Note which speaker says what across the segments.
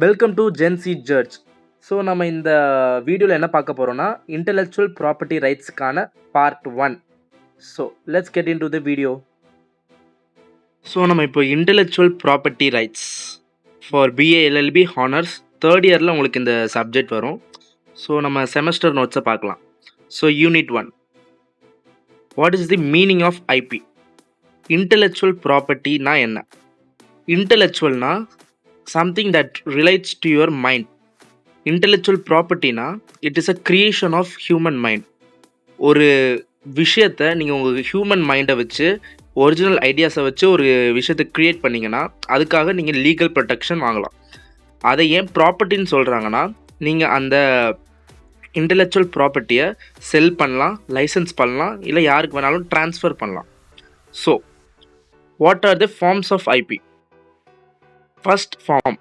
Speaker 1: Welcome to gen z judge. So நம்ம இந்த வீடியோவில் என்ன பார்க்க போகிறோம்னா இன்டெலெக்சுவல் ப்ராப்பர்ட்டி ரைட்ஸ்க்கான part 1. So let's get into the video. So நம்ம இப்போ intellectual property rights for BA.LLB honours third இயரில் உங்களுக்கு இந்த சப்ஜெக்ட் வரும். ஸோ நம்ம செமஸ்டர் நோட்ஸை பார்க்கலாம். So unit 1, what is the meaning of IP? Intellectual ப்ராப்பர்ட்டினா என்ன? இன்டெலெக்சுவல்னா something that relates to your mind. Intellectual property na it is a creation of human mind. ஒரு விஷயத்தை நீங்கள் உங்கள் ஹியூமன் மைண்டை வச்சு ஒரிஜினல் ஐடியாஸை வச்சு ஒரு விஷயத்தை க்ரியேட் பண்ணிங்கன்னா அதுக்காக நீங்கள் லீகல் ப்ரொடெக்ஷன் வாங்கலாம். அதை ஏன் ப்ராப்பர்ட்டின்னு சொல்கிறாங்கன்னா நீங்கள் அந்த இன்டெலெக்சுவல் ப்ராப்பர்ட்டியை செல் பண்ணலாம், லைசன்ஸ் பண்ணலாம், இல்லை யாருக்கு வேணாலும் ட்ரான்ஸ்ஃபர் பண்ணலாம். So what are the forms of IP? First form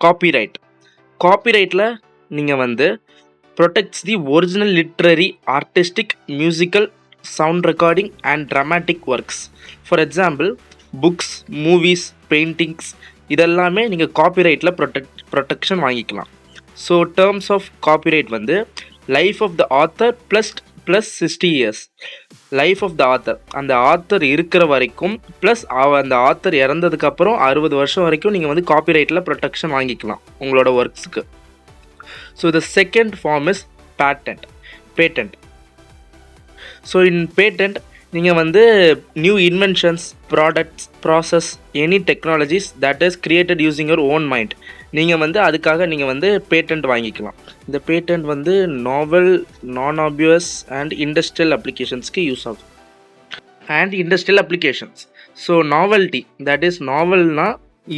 Speaker 1: copyright. காப்பிரைட்டில் நீங்கள் வந்து protects the original literary, artistic, musical, sound recording and dramatic works. For example books, movies, paintings இதெல்லாமே நீங்கள் காப்பிரைட்டில் ப்ரொடெக்ஷன் வாங்கிக்கலாம். ஸோ டேர்ம்ஸ் ஆஃப் காப்பிரைட் வந்து life of the author plus 60 years. Life of the author, அந்த author இருக்கிற வரைக்கும் plus அந்த author இறந்ததுக்கப்புறம் 60 வருஷம் வரைக்கும் நீங்கள் வந்து காப்பிரைட்டில் ப்ரொடெக்ஷன் வாங்கிக்கலாம் உங்களோட ஒர்க்ஸுக்கு. So the second form is patent. So in patent நீங்கள் வந்து new inventions, products, process, any technologies that is created using your own mind, நீங்கள் வந்து அதுக்காக நீங்கள் வந்து பேட்டன்ட் வாங்கிக்கலாம். இந்த பேட்டன்ட் வந்து novel, non obvious and industrial அப்ளிகேஷன்ஸ்க்கு யூஸ் ஆகும். And industrial applications, so novelty, that is நாவல்னால்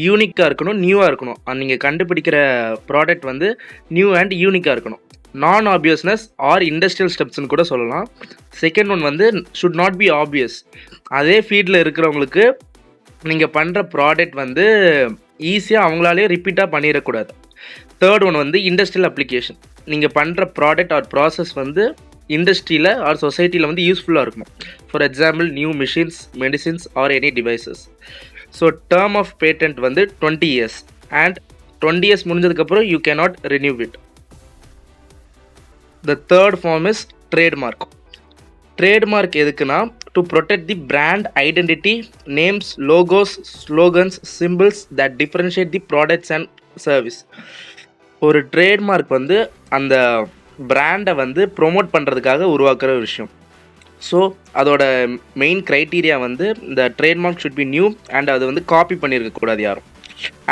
Speaker 1: யூனிக்காக இருக்கணும், நியூவாக இருக்கணும். நீங்கள் கண்டுபிடிக்கிற ப்ராடக்ட் வந்து நியூ அண்ட் யூனிக்காக இருக்கணும். நான் ஆப்வியஸ்னஸ் ஆர் இண்டஸ்ட்ரியல் ஸ்டெப்ஸ்ன்னு கூட சொல்லலாம். செகண்ட் ஒன் வந்து ஷுட் நாட் பி ஆப்வியஸ். அதே ஃபீல்டில் இருக்கிறவங்களுக்கு நீங்கள் பண்ணுற ப்ராடக்ட் வந்து ஈஸியாக அவங்களாலே ரிப்பீட்டாக பண்ணிடக்கூடாது. தேர்ட் ஒன் வந்து இண்டஸ்ட்ரியல் அப்ளிகேஷன். நீங்கள் பண்ணுற ப்ராடக்ட் ஆர் ப்ராசஸ் வந்து இண்டஸ்ட்ரியில் ஆர் சொசைட்டியில் வந்து யூஸ்ஃபுல்லாக இருக்கணும். For example new machines, medicines or any devices. So term of patent வந்து 20 years அண்ட் 20 years முடிஞ்சதுக்கப்புறம் you cannot renew it. The third form is trademark. Trademark எதுக்குன்னா to protect the brand identity, names, logos, slogans, symbols that differentiate the products and service. ஒரு trademark வந்து அந்த பிராண்டை வந்து promote பண்ணுறதுக்காக உருவாக்குற ஒரு விஷயம். ஸோ அதோட மெயின் க்ரைட்டீரியா வந்து இந்த trademark should be new and அது வந்து காப்பி பண்ணியிருக்கக்கூடாது யாரும்.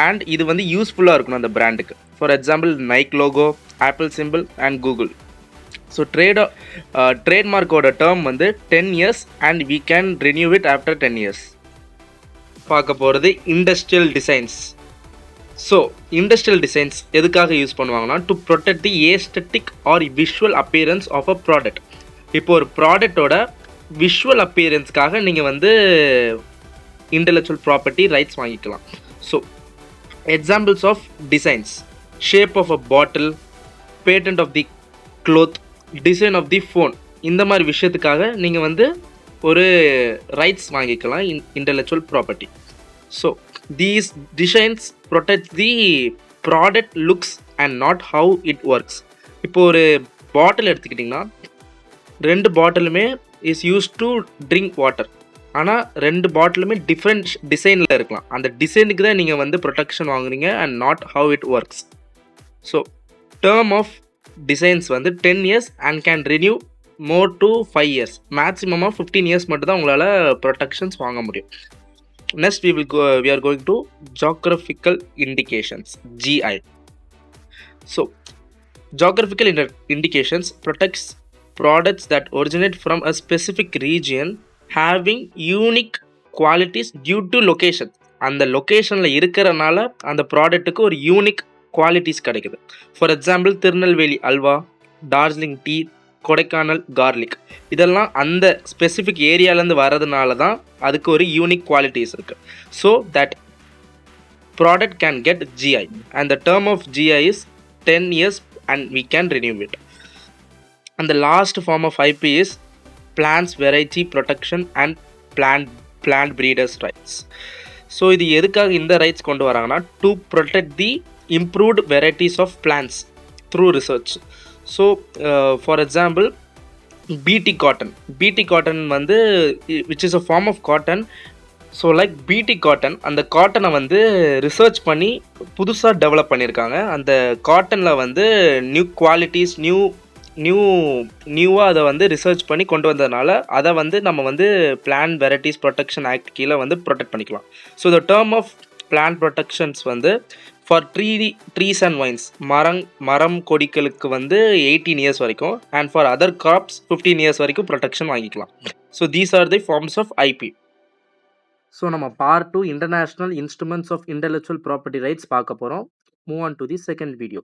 Speaker 1: அண்ட் இது வந்து யூஸ்ஃபுல்லாக இருக்கணும் அந்த பிராண்டுக்கு. For example Nike logo, Apple simple and Google. So ட்ரேட்மார்க்கோட டேர்ம் வந்து 10 years and we can renew it after 10 years. பார்க்க போகிறது industrial designs. So industrial designs எதுக்காக யூஸ் பண்ணுவாங்கன்னா to protect the aesthetic or visual appearance of a product. இப்போ ஒரு ப்ராடக்டோட visual அப்பியரன்ஸ்க்காக நீங்கள் வந்து இன்டெலெக்சுவல் ப்ராப்பர்ட்டி ரைட்ஸ் வாங்கிக்கலாம். So examples of designs: shape of a bottle, patent of the cloth, design of the phone. இந்த மாதிரி விஷயத்துக்காக நீங்கள் வந்து ஒரு ரைட்ஸ் வாங்கிக்கலாம் intellectual property. So these designs protect the product looks and not how it works. இப்போ ஒரு bottle எடுத்துக்கிட்டிங்கன்னா 2 பாட்டிலுமே is use to drink water. ஆனால் 2 பாட்டிலுமே டிஃப்ரெண்ட் டிசைனில் இருக்கலாம். அந்த டிசைனுக்கு தான் நீங்கள் வந்து ப்ரொடெக்ஷன் வாங்குறீங்க and not how it works. So term of designs வந்து 10 years and can renew more to 5 years. மேக்ஸிமமாக 15 years மட்டும் தான் உங்களால் ப்ரொடெக்ஷன்ஸ் வாங்க முடியும். Next we are going to geographical indications, GI. So geographical indications protects products that originate from a specific region having unique qualities due to location. அந்த லொக்கேஷனில் இருக்கிறனால அந்த ப்ராடக்ட்டுக்கு ஒரு யூனிக் குவாலிட்டிஸ் கிடைக்குது. ஃபார் எக்ஸாம்பிள் திருநெல்வேலி அல்வா, டார்ஜிலிங் டீ, கொடைக்கானல் கார்லிக் இதெல்லாம் அந்த ஸ்பெசிஃபிக் ஏரியாவிலேருந்து வரதுனால தான் அதுக்கு ஒரு யூனிக் குவாலிட்டிஸ் இருக்குது. So that product can get GI and the term of GI is 10 years and we can renew it. And the last form of IP is plants variety protection and plant breeders rights. So இது எதுக்காக இந்த rights கொண்டு வராங்கன்னா to protect the improved varieties of plants through research. So for example, bt cotton வந்து which is a form of cotton. So like பிடி cotton, அந்த காட்டனை வந்து research பண்ணி புதுசாக டெவலப் பண்ணியிருக்காங்க. அந்த காட்டனில் வந்து நியூ குவாலிட்டிஸ், நியூவாக அதை வந்து ரிசர்ச் பண்ணி கொண்டு வந்ததுனால அதை வந்து நம்ம வந்து பிளான்ட் வெரைட்டிஸ் ப்ரொடெக்ஷன் ஆக்ட் கீழே வந்து ப்ரொடெக்ட் பண்ணிக்கலாம். So the term of plant protections வந்து ஃபார் ட்ரீஸ் அண்ட் வைன்ஸ், மரம் கொடிகளுக்கு வந்து 18 இயர்ஸ் வரைக்கும், and for other crops 15 years வரைக்கும் ப்ரொடெக்ஷன் வாங்கிக்கலாம். So these are the forms of IP. So நம்ம part 2 international instruments of intellectual property rights பார்க்க போகிறோம். Move on to the second video.